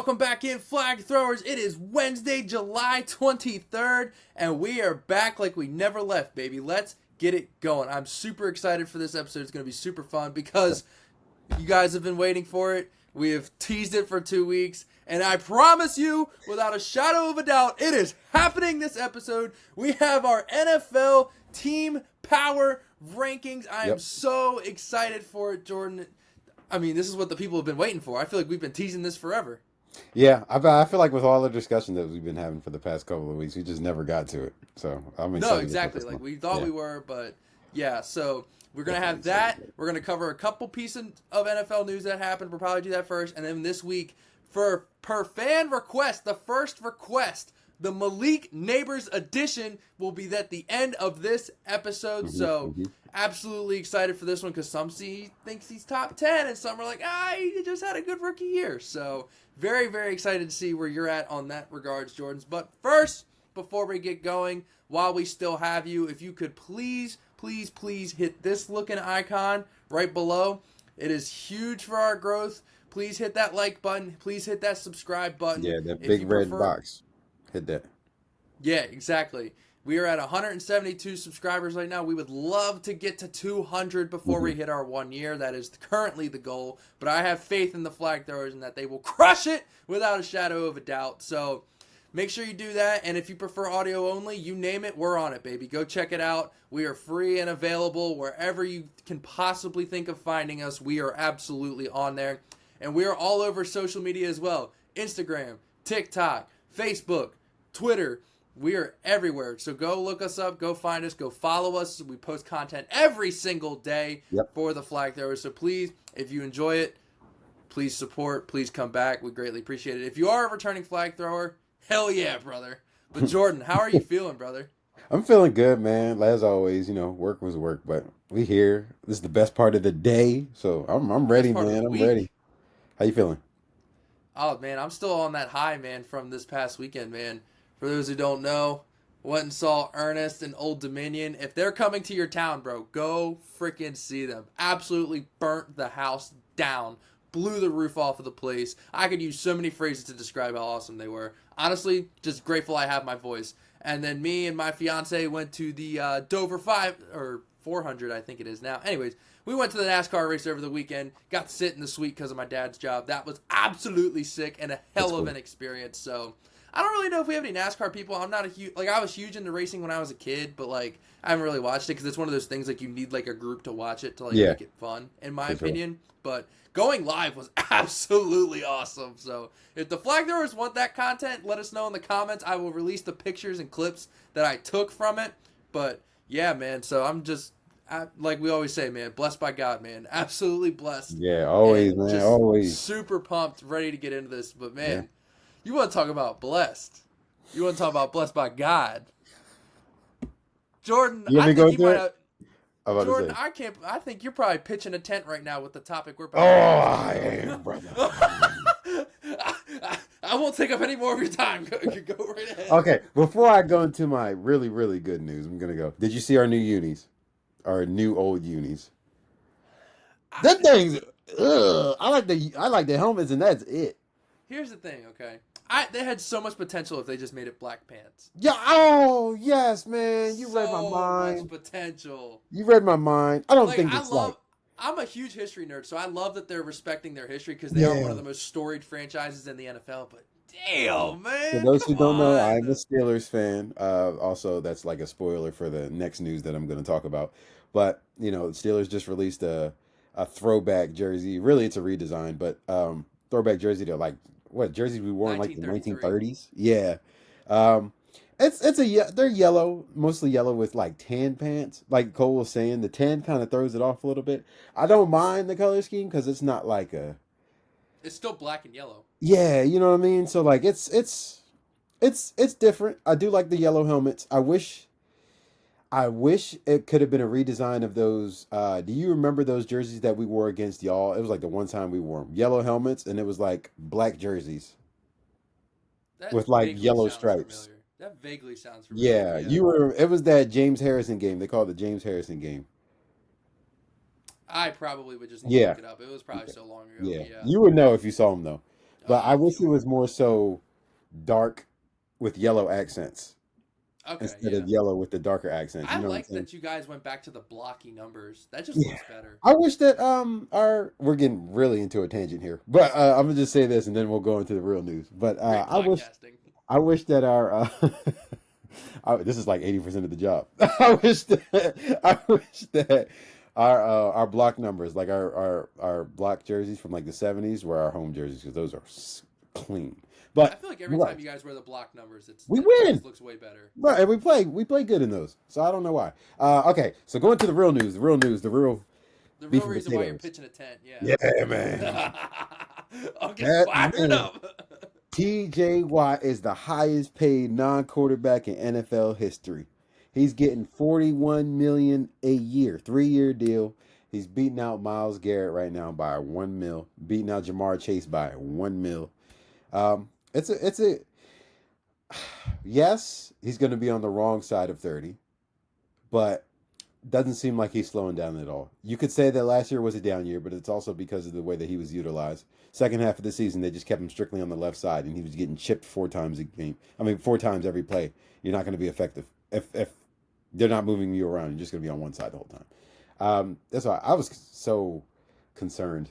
Welcome back in, flag throwers. It is Wednesday, July 23rd, and we are back like we never left, baby. Let's get it going. I'm super excited for this episode. It's going to be super fun because you guys have been waiting for it. We have teased it for 2 weeks, and I promise you, without a shadow of a doubt, it is happening this episode. We have our NFL team power rankings. I am so excited for it, Jordan. I mean, this is what the people have been waiting for. I feel like we've been teasing this forever. Yeah, I feel like with all the discussion that we've been having for the past couple of weeks, we just never got to it. So I'm excited. No, exactly. Like we thought we were, but yeah. So we're gonna have that. We're gonna cover a couple pieces of NFL news that happened. We'll probably do that first, and then this week, per fan request, the first request, the Malik Nabers Edition will be at the end of this episode. Absolutely excited for this one because some thinks he's top 10 and some are like, he just had a good rookie year. So very, very excited to see where you're at on that regards, Jordans. But first, before we get going, while we still have you, if you could please hit this looking icon right below. It is huge for our growth. Please hit that like button. Please hit that subscribe button. Yeah, that big red box. Hit that. Yeah, exactly. We are at 172 subscribers right now. We would love to get to 200 before we hit our 1 year. That is currently the goal. But I have faith in the flag throwers and that they will crush it without a shadow of a doubt. So make sure you do that. And if you prefer audio only, you name it, we're on it, baby. Go check it out. We are free and available wherever you can possibly think of finding us. We are absolutely on there. And we are all over social media as well. Instagram, TikTok, Facebook, Twitter. We are everywhere. So go look us up. Go find us. Go follow us. We post content every single day for the flag throwers. So please, if you enjoy it, please support. Please come back. We greatly appreciate it. If you are a returning flag thrower, hell yeah, brother. But Jordan, how are you feeling, brother? I'm feeling good, man. As always, work was work, but we here. This is the best part of the day. So I'm ready, man. I'm ready. How you feeling? Oh, man, I'm still on that high, man, from this past weekend, man. For those who don't know, went and saw Ernest and Old Dominion. If they're coming to your town, bro, go freaking see them. Absolutely burnt the house down. Blew the roof off of the place. I could use so many phrases to describe how awesome they were. Honestly, just grateful I have my voice. And then me and my fiance went to the Dover 400, I think it is now. Anyways, we went to the NASCAR race over the weekend. Got to sit in the suite because of my dad's job. That was absolutely sick and a hell of an experience. So I don't really know if we have any NASCAR people. I'm not a huge, I was huge into racing when I was a kid, but I haven't really watched it because it's one of those things you need a group to watch it to make it fun, in my opinion. But going live was absolutely awesome. So if the flag throwers want that content, let us know in the comments. I will release the pictures and clips that I took from it. But yeah, man. So I'm just, like we always say, man, blessed by God, man. Absolutely blessed. Yeah, always, man. Just always. Super pumped, ready to get into this. But man. Yeah. You want to talk about blessed. You want to talk about blessed by God. Jordan, I think you might have... Jordan, I think you're probably pitching a tent right now with the topic we're probably... I am, brother. I won't take up any more of your time. Go right ahead. Okay, before I go into my really, really good news, I'm going to go. Did you see our new unis? Our new old unis? That thing's... I like the helmets, and that's it. Here's the thing, okay? They had so much potential if they just made it black pants. Yeah. Oh, yes, man. You read my mind. So much potential. You read my mind. I don't think it's I'm a huge history nerd, so I love that they're respecting their history because they are one of the most storied franchises in the NFL. But damn, man. For those who don't know, I'm a Steelers fan. Also, that's like a spoiler for the next news that I'm going to talk about. But, the Steelers just released a throwback jersey. Really, it's a redesign, but throwback jersey to what jerseys we wore in the 1930s? Yeah. They're yellow, mostly yellow with tan pants. Like Cole was saying, the tan kind of throws it off a little bit. I don't mind the color scheme because it's not it's still black and yellow. Yeah, you know what I mean? So it's different. I do like the yellow helmets. I wish it could have been a redesign of those. Do you remember those jerseys that we wore against y'all? It was the one time we wore them. Yellow helmets, and it was black jerseys with yellow stripes. Familiar. That vaguely sounds familiar. Yeah, it was that James Harrison game. They called it the James Harrison game. I probably would just look it up. It was probably so long ago. Yeah, you would know if you saw them, though. but I wish it Sure. was more so dark with yellow accents Okay, instead yeah. of yellow with the darker accents. I You know what I'm like saying? that you guys went back to the blocky numbers. That just Yeah. looks better. I wish that our we're getting really into a tangent here, but I'm gonna just say this and then we'll go into the real news. But Great podcasting. I wish that our this is like 80% of the job. I wish that our block numbers, like our block jerseys from like the 70s, were our home jerseys because those are clean. I But feel like every right, time you guys wear the block numbers, we it always win. looks way better. Right, and we play good in those. So I don't know why. Okay, so going to the real news, the real The beef real and reason why you're potatoes. pitching a tent, yeah. Yeah, man. I'll get That fired man, up. TJ Watt is the highest paid non-quarterback in NFL history. He's getting 41 million a year, 3-year deal. He's beating out Miles Garrett right now by 1 mil, beating out Jamar Chase by 1 mil. It's a yes, he's going to be on the wrong side of 30, but doesn't seem like he's slowing down at all. You could say that last year was a down year, but it's also because of the way that he was utilized. Second half of the season, they just kept him strictly on the left side, and he was getting chipped 4 times a game. I mean, 4 times every play. You're not going to be effective if they're not moving you around. You're just going to be on one side the whole time. That's why I was so concerned.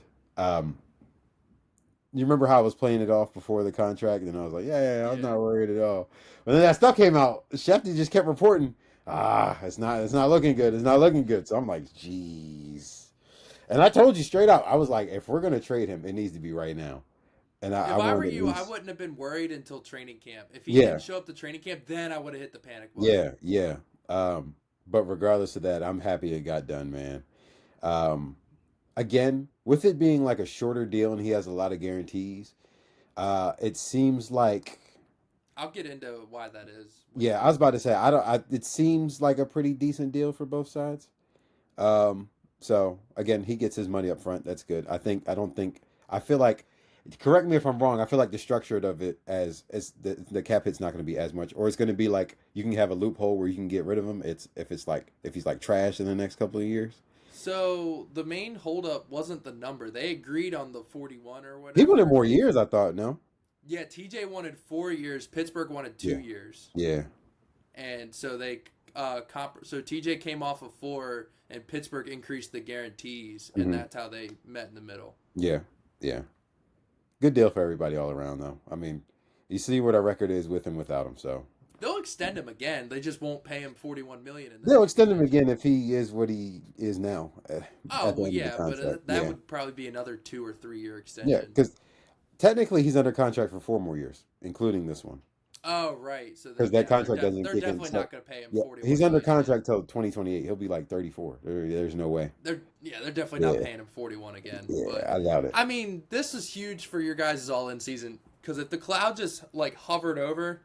You remember how I was playing it off before the contract, and I was like, yeah, I'm Yeah. not worried at all. But then that stuff came out. Shefty just kept reporting, it's not looking good. It's not looking good. So I'm like, jeez. And I told you straight out, I was like, if we're gonna trade him, it needs to be right now. And I If I were wanted at you, I least, wouldn't have been worried until training camp. If he yeah, didn't show up to training camp, then I would have hit the panic button. yeah. But regardless of that, I'm happy it got done, man. Um, Again, with it being like a shorter deal and he has a lot of guarantees, it seems like I'll get into why that is with yeah, I you. was about to say I don't. It seems like a pretty decent deal for both sides. So again, he gets his money up front. That's good. I don't think. I feel like. Correct me if I'm wrong. I feel like the structure of it as the cap hit's not going to be as much, or it's going to be like you can have a loophole where you can get rid of him. If he's like trash in the next couple of years. So the main holdup wasn't the number. They agreed on the 41 or He wanted whatever. more years. I thought no. Yeah, TJ wanted 4 years. Pittsburgh wanted two Yeah. years, Yeah. and so so TJ came off of 4, and Pittsburgh increased the guarantees, and Hmm. that's how they met in the middle. Yeah. Yeah. Good deal for everybody all around, though. I mean, you see what our record is with and without him, so They'll extend him again. They just won't pay him 41 million in the they'll next extend him extension. again if he is what he is now Oh at the well, end of the yeah, but contract. that Yeah, would probably be another 2 or 3 year yeah, extension. because technically he's under contract for 4 more years, including this one, Oh right, so because then that yeah, contract doesn't they're kick in. definitely So not going to pay him yeah, he's 41 under million again. contract till 2028. He'll be like 34. There's no way. They're definitely not Yeah, paying him 41 again. yeah, But I doubt it. I mean, this is huge for your guys' all in season because if the cloud just like hovered over,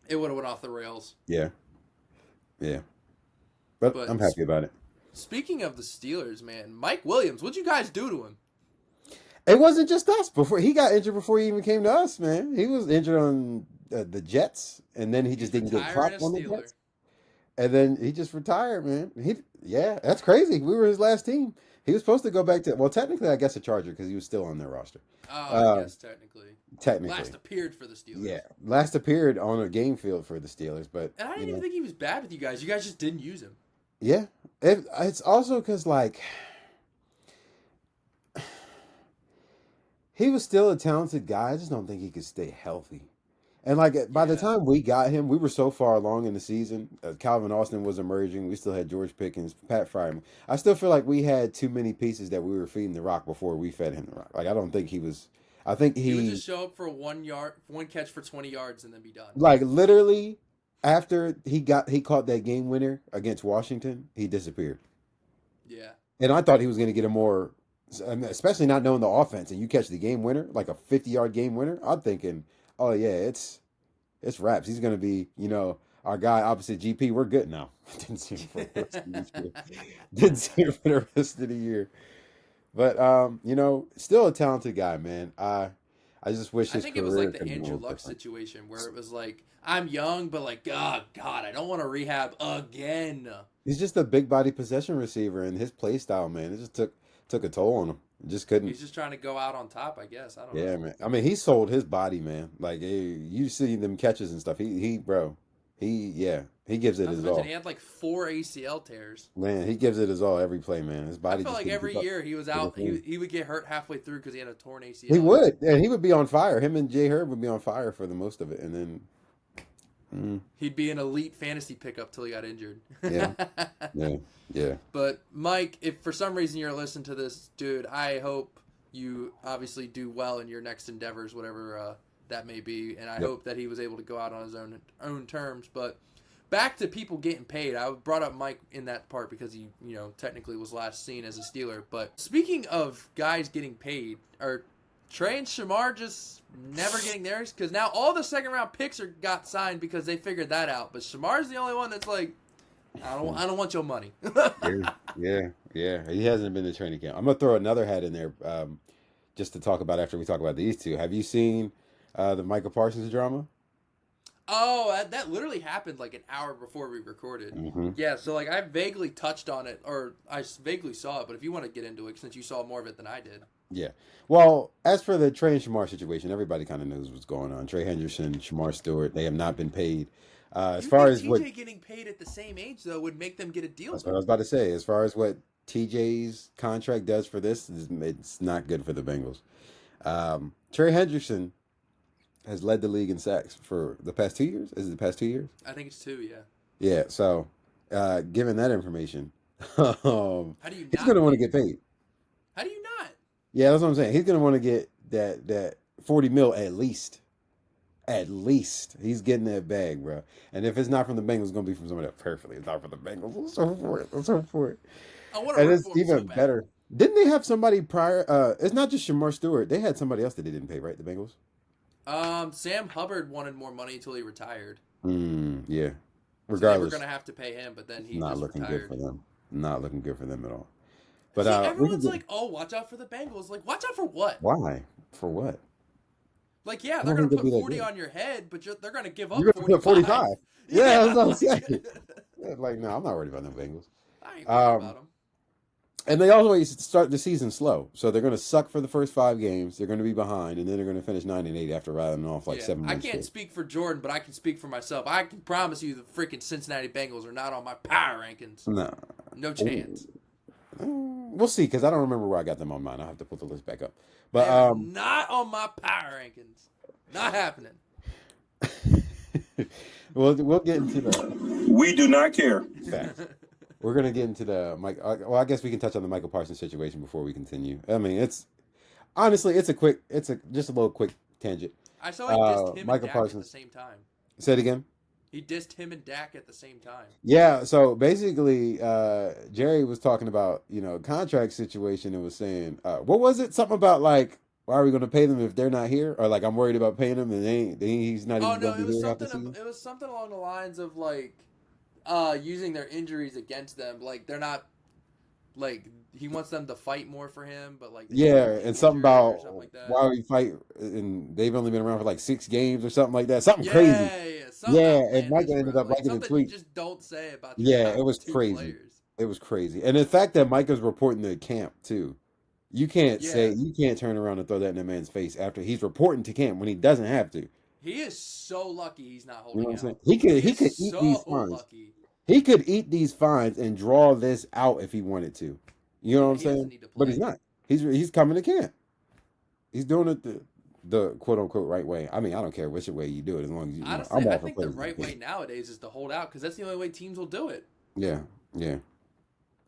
it would have went off the rails. Yeah, yeah, but But I'm happy about it. speaking of the Steelers, man, Mike Williams, what'd you guys do to him? It wasn't just us. Before he got injured, before he even came to us, man, he was injured on the Jets, and then he just He's didn't get retiring a dropped on the Steeler. Jets, and then he just retired, man. Yeah, that's crazy. We were his last team. He was supposed to go back to well, technically, I guess a Charger because he was still on their roster. Oh, I Uh, guess technically. Technically, Last appeared for the yeah, Steelers. last appeared on a game field for the Steelers, but And I didn't even think he was bad with you guys. You guys just didn't use him. yeah, it's also because like he was still a talented guy. I just don't think he could stay healthy. And like by the Yeah. time we got him, we were so far along in the season. Calvin Austin was emerging. We still had George Pickens, Pat Fryman. I still feel like we had too many pieces that we were feeding the rock before we fed him the rock. Like I don't think he was. I think He would he just show up for 1 yard, one catch for 20 yards, and then be done. like literally after he caught that game winner against Washington, he disappeared. Yeah. And I thought he was going to get a more, especially not knowing the offense, and you catch the game winner, like a 50-yard game winner. I'm thinking, oh yeah, it's wraps. He's going to be, our guy opposite GP. We're good now. Didn't see him for the rest of this year. Didn't see him for the rest of the year. But still a talented guy, man. I just wish I his think it was career like the could be Andrew more Luck different. situation where it was like, I'm young, but like, oh, God, I don't want to rehab again. He's just a big body possession receiver, and his play style, man, it just took a toll on him. Just couldn't. He's just trying to go out on top, I guess. I don't Yeah, know. man. I mean, he sold his body, man. Like you see them catches and stuff. Bro. He gives it Not to his mention all. he had like 4 ACL tears. Man, he gives it his all every play, man. His I body felt just like couldn't keep every up year he was with out. his game. He would get hurt halfway through because he had a torn He ACL. would, and he would be on fire. Him and Jay Herb would be on fire for the most of it, and then He'd be an elite fantasy pickup till he got injured. yeah, yeah, yeah. But Mike, if for some reason you're listening to this, dude, I hope you obviously do well in your next endeavors, whatever that may be, and I Yep. hope that he was able to go out on his own terms. But back to people getting paid, I brought up Mike in that part because he, technically was last seen as a Steeler. But speaking of guys getting paid, are Trey and Shamar just never getting theirs? Because now all the second round picks got signed because they figured that out. But Shamar's the only one that's like, I don't want your money. Yeah. He hasn't been to training camp. I'm gonna throw another hat in there, just to talk about after we talk about these two. Have you seen the Michael Parsons drama? Oh, that literally happened like an hour before we recorded. Mm-hmm. Yeah, so like I vaguely touched on it, or I vaguely saw it. But if you want to get into it, since you saw more of it than I did. Yeah. Well, as for the Trey and Shamar situation, everybody kind of knows what's going on. Trey Henderson, Shamar Stewart, they have not been paid. As You far think as what TJ getting paid at the same age though would make them get a deal? that's what I was about to say. As far as what TJ's contract does for this, it's not good for the Bengals. Trey Henderson has led the league in sacks for the past 2 years. Is it the past 2 years? I think it's 2. Yeah. Yeah. So, given that information, How do you he's not? going to want to get paid. How do you not? Yeah, that's what I'm saying. He's going to want to get that 40 mil at least. At least he's getting that bag, bro. And if it's not from the Bengals, it's gonna be from somebody else. Perfectly, it's not from the Bengals. Let's hope for it. Let's hope for it. I want to And work it's for him even so bad. better. Didn't they have somebody prior? It's not just Shamar Stewart. They had somebody else that they didn't pay, right? The Bengals. Sam Hubbard wanted more money until he retired. Yeah. So they were Regardless, gonna have to pay him, but then he not just looking retired. good for them. Not looking good for them at all. But See, we can everyone's get, like, "Oh, watch out for the Bengals." Like, watch out for what? why? For what? Like, yeah, I they're don't gonna think they'll put be that 40 good. on your head, but they're gonna give up You're gonna put 45. 45. Yeah, that's what I'm like, saying. Yeah, like, no, I'm not worried about them Bengals. I ain't worried about them. And they always start the season slow, so they're going to suck for the first 5 games. They're going to be behind, and then they're going to finish 9-8 after riding off like 7 I months. can't speak for Jordan, but I can speak for myself. I can promise you the freaking Cincinnati Bengals are not on my power rankings. No chance. We'll see, because I don't remember where I got them on mine. I'll have to put the list back up. They're But not on my power rankings. Not happening. we'll get into the We do not care. facts. We're gonna get into the Mike. Well, I guess we can touch on the Michael Parsons situation before we continue. I mean, it's honestly, just a little quick tangent. I saw he dissed him Michael and Dak Parsons. at the same time. Say it again. He dissed him and Dak at the same time. Yeah, so basically, Jerry was talking about, contract situation and was saying, what was it? Something about like, why are we going to pay them if they're not here? Or like, I'm worried about paying him and he's not Oh even no, going to it be was here half the something. season? It was something along the lines of like, using their injuries against them. Like they're not, like he wants them to fight more for him, but like Yeah, and something about like that. why we fight, and they've only been around for like 6 games or something like that. Something Yeah, crazy. yeah. Something Yeah, and outlandish, Michael ended bro. up Like liking the something tweet. you just don't say about Yeah, top it was 2 crazy. players. It was crazy. And the fact that Micah's reporting to camp too. You can't Yeah. you can't turn around and throw that in a man's face after he's reporting to camp when he doesn't have to. He is so lucky he's not You holding know what I'm out. saying? He could is eat so these fines. lucky. He could eat these fines and draw this out if he wanted to. You know what I'm He doesn't saying? need to But he's play. not. He's coming to camp. He's doing it the quote unquote right way. I mean, I don't care which way you do it as long as Honestly, I'm all I for think the players right that way can. nowadays is to hold out because that's the only way teams will do it. Yeah, yeah.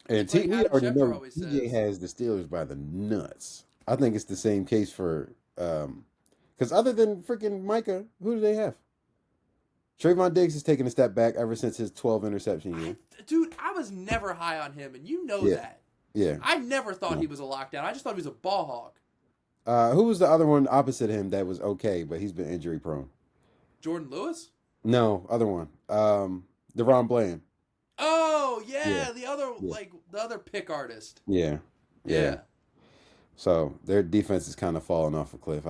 And It's like we Adam already Schefter know always TJ says. has the Steelers by the nuts. I think it's the same case for because other than freaking Micah, who do they have? Trayvon Diggs has taken a step back ever since his 12 interception year. Dude, I was never high on him, and you know Yeah. that. Yeah. I never thought No. he was a lockdown. I just thought he was a ball hawk. Who was the other one opposite him that was okay, but he's been injury prone? Jordan Lewis? No, other one. DeRon Bland. Oh, Yeah. the other Yeah. like the other pick artist. Yeah. Yeah. So their defense is kind of falling off a cliff.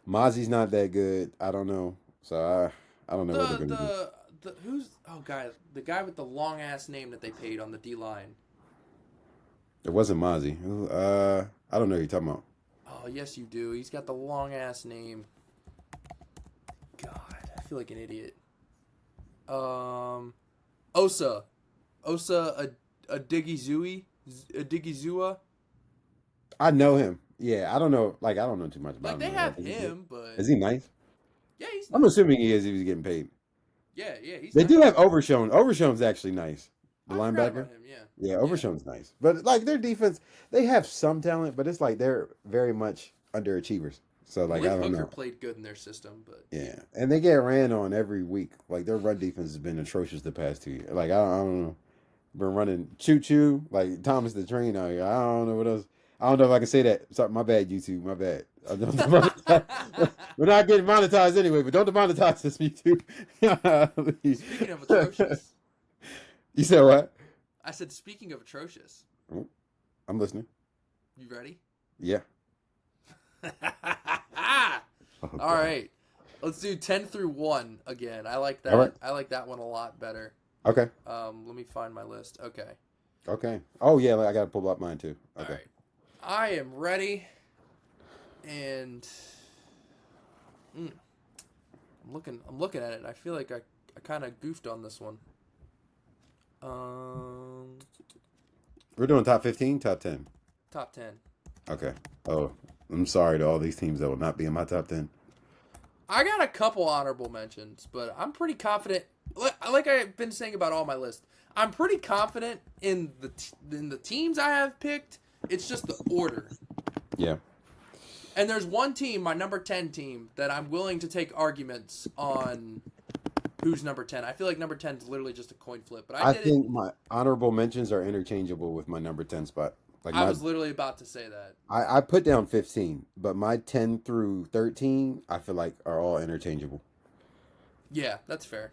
Mozzie's not that good. I don't know. So I don't know what they're gonna do. The guy with the long ass name that they paid on the D line. It wasn't Mozzie. I don't know who you're talking about. Oh, yes, you do. He's got the long ass name. God, I feel like an idiot. Osa, Adigizua. I know him. Yeah, I don't know. Like, I don't know too much Like about they him. I have think he's good. him, but Is he nice? yeah, he's I'm nice. assuming he is if he's getting paid. Yeah, he's They do nice. have Overshown. Overshown's actually nice. The I forgot linebacker. about him. Yeah, Yeah, yeah. Overshown's nice. But like their defense, they have some talent, but it's like they're very much underachievers. So like I Malik don't Hooker know. played good in their system, but Yeah, and they get ran on every week. Like their run defense has been atrocious the past 2 years. Like I don't know. Been running choo choo like Thomas the Train out here. I don't know what else. I don't know if I can say that. Sorry, my bad, YouTube. My bad. We're not getting monetized anyway, but don't demonetize this YouTube. speaking of atrocious, You said what? I said speaking of atrocious. Oh, I'm listening. You ready? Yeah. Oh, All God. right. Let's do 10 through 1 again. I like that. All right. I like that one a lot better. Okay. Let me find my list. Okay. Okay. Oh yeah, I gotta pull up mine too. Okay. All right. I am ready. And I'm looking at it. I feel like I kind of goofed on this one. We're doing top 15, top 10. Top 10. Okay. Oh, I'm sorry to all these teams that will not be in my top 10. I got a couple honorable mentions, but I'm pretty confident. Like I've been saying about all my list, I'm pretty confident in the teams I have picked. It's just the order. Yeah. And there's one team, my number 10 team, that I'm willing to take arguments on who's number 10. I feel like number 10 is literally just a coin flip, but I think my honorable mentions are interchangeable with my number 10 spot. Like I was literally about to say that. I put down 15, but my 10 through 13, I feel like are all interchangeable. Yeah, that's fair.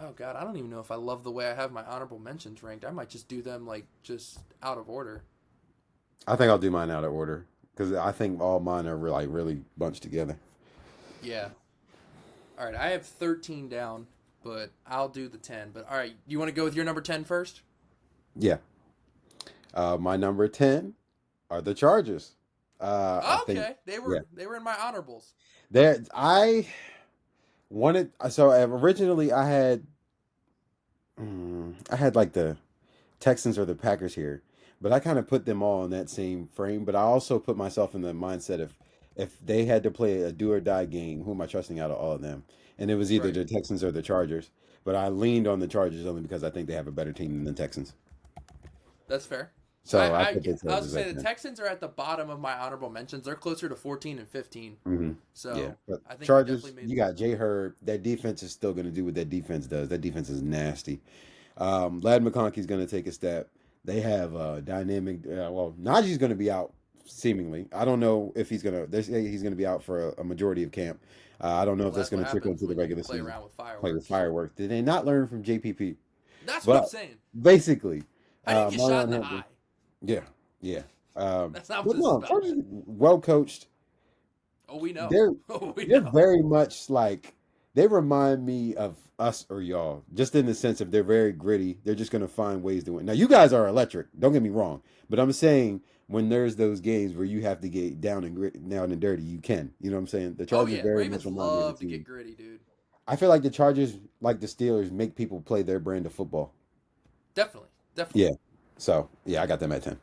Oh god, I don't even know if I love the way I have my honorable mentions ranked. I might just do them like just out of order. I think I'll do mine out of order because I think all mine are like really bunched together. Yeah. All right, I have 13 down, but I'll do the 10. But all right, you want to go with your number 10 first? Yeah. My number 10 are the Chargers. I think, they yeah. were in my honorables. There, I wanted so originally I had like the Texans or the Packers here, but I kind of put them all in that same frame. But I also put myself in the mindset of if they had to play a do or die game, who am I trusting out of all of them? And it was either Right. the Texans or the Chargers. But I leaned on the Chargers only because I think they have a better team than the Texans. That's fair. So I I put the was gonna Chargers say at the 10. Texans are at the bottom of my honorable mentions. They're closer to 14 and 15. Mm-hmm. So Yeah, but I think Chargers, definitely made. you got Jay Herb. That defense is still going to do what that defense does. That defense is nasty. Lad McConkey's going to take a step. They have dynamic. Well, Najee's going to be out seemingly. I don't know if he's going to. They say he's going to be out for a majority of camp. I don't know if Well, that's that's going what to trickle happens into the when you regular play season. around with Play with fireworks. fireworks. Did they not learn from JPP? That's what I'm But saying. basically, I didn't get shot in Marion the Hampton. eye. Yeah, yeah. That's not But what this is no, about. Chargers well coached. Oh, we know. They're Oh, we they're know. very much like they remind me of us or y'all, just in the sense of they're very gritty. They're just gonna find ways to win. Now you guys are electric. Don't get me wrong, but I'm saying when there's those games where you have to get down and dirty, you can. You know what I'm saying? The Oh Chargers yeah, very much Ravens remind me of love the to get team. gritty, dude. I feel like the Chargers, like the Steelers, make people play their brand of football. Definitely, definitely. Yeah. So yeah, I got them at 10.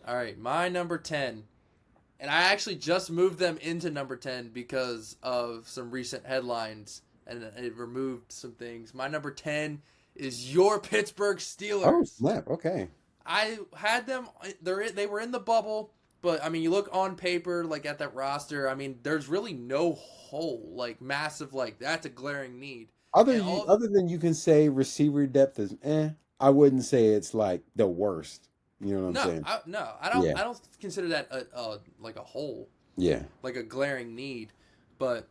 All right, my number 10. And I actually just moved them into number 10 because of some recent headlines and it removed some things. My number 10 is your Pittsburgh Steelers. Oh snap! Okay. I had them, they were in the bubble, but I mean, you look on paper, like at that roster, I mean, there's really no hole, like massive, like that's a glaring need. And Other than you can say receiver depth is I wouldn't say it's like the worst. You know what I'm saying? I don't consider that like a hole, Yeah. like a glaring need. But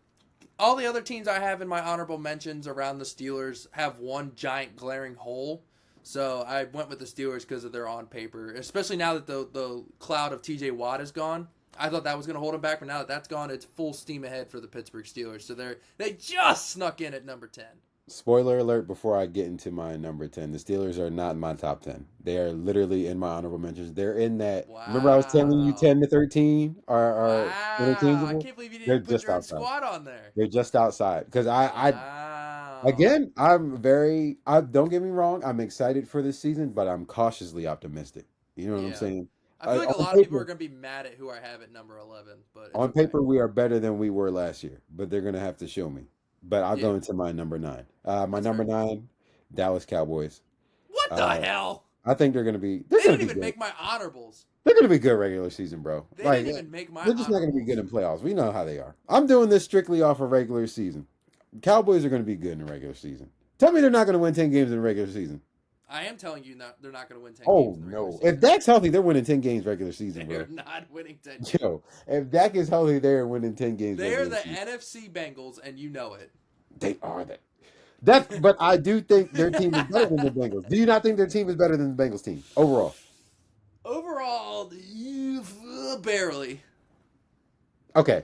all the other teams I have in my honorable mentions around the Steelers have one giant glaring hole. So I went with the Steelers because of their on paper, especially now that the cloud of TJ Watt is gone. I thought that was going to hold them back, but now that that's gone, it's full steam ahead for the Pittsburgh Steelers. So they just snuck in at number 10. Spoiler alert before I get into my number 10. The Steelers are not in my top 10. They are literally in my honorable mentions. They're in that. Remember, I was telling you Wow. 10 to 13 are Wow. I interchangeable? can't believe you They're didn't put just your own outside. squad on there. They're just outside. Because Wow. again, don't get me wrong, I'm excited for this season, but I'm cautiously optimistic. You know what I'm Yeah. saying? I feel like a On lot of people are paper, going to be mad at who I have at number 11, but it's on okay. paper, we are better than we were last year, but they're going to have to show me. But I'll Yeah, go into my number 9. My that's number fair. 9, Dallas Cowboys. What the Uh, hell? I think they're They gonna didn't be even good. make my honorables. They're gonna be good regular season, bro. They Like didn't even make my they're just not gonna be good honorables. in playoffs. We know how they are. I'm doing this strictly off of regular season. Cowboys are gonna be good in the regular season. Tell me they're not gonna win 10 games in the regular season. I am telling you, they're not going to win 10 games Oh in the regular no. If season. Dak's healthy, they're winning 10 games regular season, They're bro. not winning 10 games. Yo, if Dak is healthy, they're winning 10 games They are regular the season. NFC Bengals, and you know it. They are that. But I do think their team is better than the Bengals. Do you not think their team is better than the Bengals team overall? Overall, barely. Okay.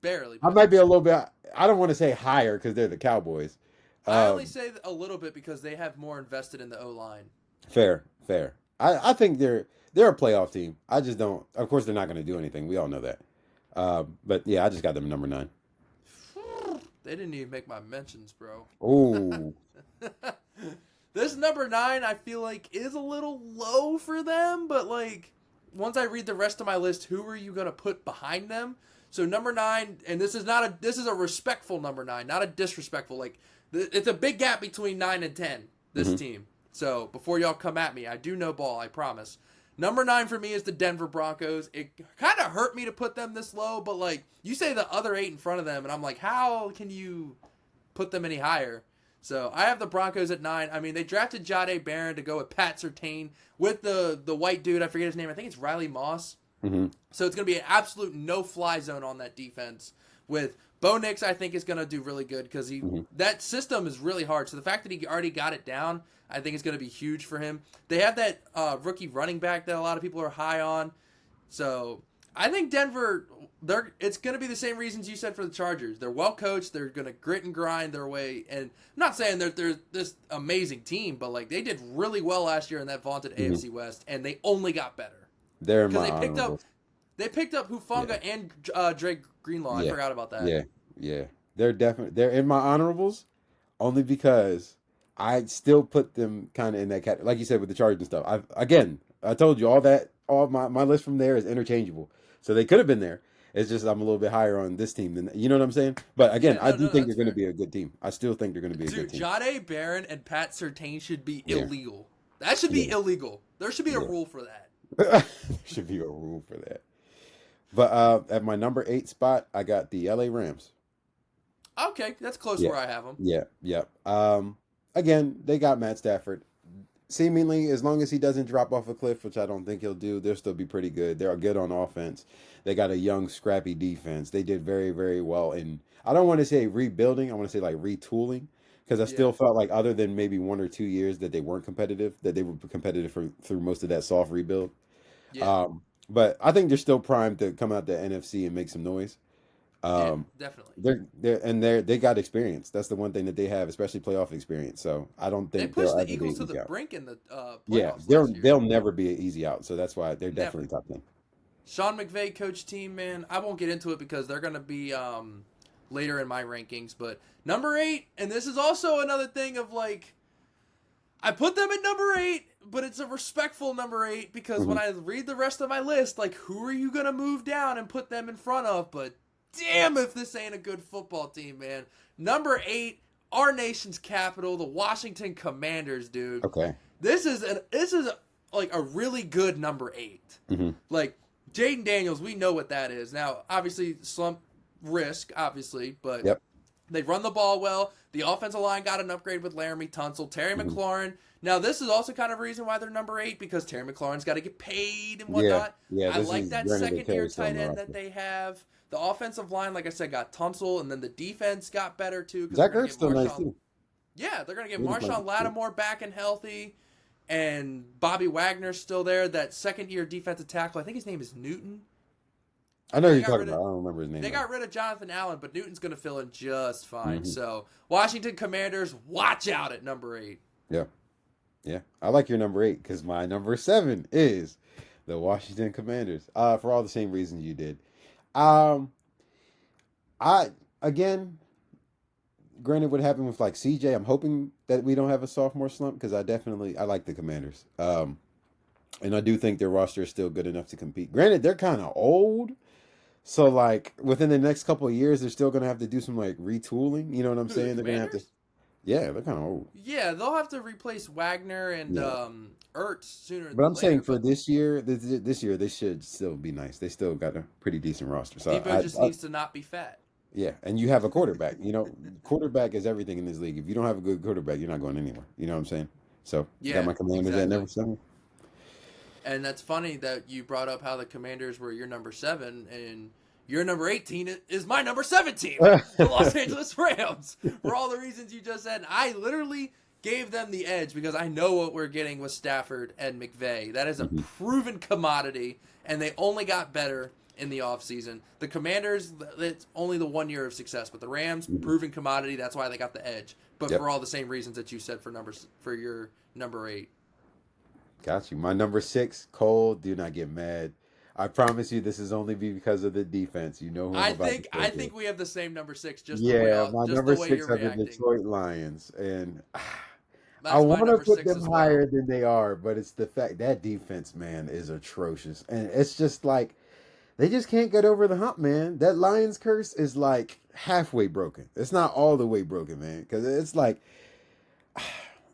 Barely. I But might be a little bit. I don't want to say higher because they're the Cowboys. I only Um, say a little bit because they have more invested in the O line. fair, fair. I think they're a playoff team. I just don't. Of course, they're not going to do anything. We all know that. But yeah, I just got them number 9. They didn't even make my mentions, bro. Oh, This number 9, I feel like, is a little low for them, but like, once I read the rest of my list, who are you gonna put behind them? So number 9, and this is a respectful number 9, not a disrespectful. Like, it's a big gap between 9 and 10. This team. So before y'all come at me, I do know ball, I promise. Number 9 for me is the Denver Broncos. It kind of hurt me to put them this low, but like, you say the other 8 in front of them, and I'm like, how can you put them any higher? So I have the Broncos at 9. I mean, they drafted Jade Barron to go with Pat Surtain with the white dude. I forget his name. I think it's Riley Moss. hmm So it's going to be an absolute no-fly zone on that defense. With Bo Nix, I think is going to do really good because that system is really hard. So the fact that he already got it down, I think is going to be huge for him. They have that rookie running back that a lot of people are high on. So I think Denver, it's going to be the same reasons you said for the Chargers. They're well coached. They're going to grit and grind their way. And I'm not saying that they're this amazing team, but like they did really well last year in that vaunted AFC West, and they only got better they're in because my honorables. they picked up Hufanga and Drake Greenlaw. I Yeah, forgot about that. yeah, yeah. They're in my honorables only because I still put them kind of in that category, like you said with the Chargers and stuff. I told you all my list from there is interchangeable, so they could have been there. It's just I'm a little bit higher on this team than you know what I'm saying. But again, Yeah, I do no, think that's they're going to fair. be a good team. I still think they're going to be a good Dude, team. Jade Barron and Pat Surtain should be Yeah, illegal. That should be yeah, illegal. There should be a yeah. rule for that. There should be a rule for that. But at my number 8 spot, I got the LA Rams. Okay, that's close Yeah, where I have them. yeah, yeah. Again, they got Matt Stafford. Seemingly, as long as he doesn't drop off a cliff, which I don't think he'll do, they'll still be pretty good. They're good on offense. They got a young, scrappy defense. They did very, very well. And I don't want to say rebuilding. I want to say like retooling because I Yeah, still felt like other than maybe 1 or 2 years that they weren't competitive, that they were competitive through most of that soft rebuild. yeah, But I think they're still primed to come out the NFC and make some noise. yeah, Um, definitely. they got experience. That's the one thing that they have, especially playoff experience. So I don't They think they'll pushed the ever be Eagles an to the easy out. brink in the Yeah, playoffs last year. they'll never be an easy out. So that's why they're Never. definitely top 10. Sean McVay coach team, man. I won't get into it because they're gonna be later in my rankings. But number 8, and this is also another thing of like I put them at number 8, but it's a respectful number 8 because when hmm I read the rest of my list, like who are you gonna move down and put them in front of? But damn, if this ain't a good football team, man. Number 8, our nation's capital, the Washington Commanders, dude. Okay. This is like a really good number 8. hmm Like Jaden Daniels, we know what that is. Now, obviously, slump risk, obviously, but Yep. they run the ball well. The offensive line got an upgrade with Laramie Tunsil, Terry hmm McLaurin. Now, this is also kind of a reason why they're number 8 because Terry McLaurin's got to get paid and Yeah. whatnot. Yeah. I This like is that granted the second-year Terry tight Summer end that roster. they have. The offensive line, like I said, got Tunsil, and then the defense got better too because they're Zach going to Ertz get still nice Marshawn. too. Yeah, they're going to get He was nice. Marshawn Yeah. Lattimore back and healthy, and Bobby Wagner's still there. That second-year defensive tackle, I think his name is Newton. I know who They you're got talking rid about. of I don't remember his name. they Though. got rid of Jonathan Allen, but Newton's going to fill in just fine. Hmm. So Washington Commanders, watch out at number 8. Yeah, yeah. I like your number 8 because my number 7 is the Washington Commanders. For all the same reasons you did. Um, I again, granted, what happened with like CJ, I'm hoping that we don't have a sophomore slump because I like the Commanders. And I do think their roster is still good enough to compete. Granted, they're kind of old. So like within the next couple of years, they're still gonna have to do some like retooling. You know what I'm Who, the saying? They're gonna have to. Commanders? Yeah, they're kind of old. Yeah, they'll have to replace Wagner and Yeah, Ertz sooner but than I'm saying later. for But this year, this year they should still be nice. They still got a pretty decent roster. So Debo just needs to not be fat. yeah, and you have a quarterback. You know, quarterback is everything in this league. If you don't have a good quarterback, you're not going anywhere. You know what I'm saying? So got Yeah, my Commanders at number exactly. 7. And that's funny that you brought up how the Commanders were your number 7 and your number 18 is my number 17, the Los Angeles Rams. For all the reasons you just said, I literally gave them the edge because I know what we're getting with Stafford and McVay. That is a Mhm. proven commodity, and they only got better in the offseason. The Commanders, it's only the 1 year of success, but the Rams, Mhm. proven commodity. That's why they got the edge. But Yep, for all the same reasons that you said for your number 8. got you. My number 6, Cole. Do not get mad. I promise you, this is only because of the defense. You know who I'm about to I take it. think we have the same number 6, Yeah, my just the number way 6 you're are the reacting. Detroit Lions, and I That's my want to number put 6 them as higher well. than they are, but it's the fact that defense, man, is atrocious, and it's just like they just can't get over the hump, man. That Lions curse is like halfway broken. It's not all the way broken, man, because it's like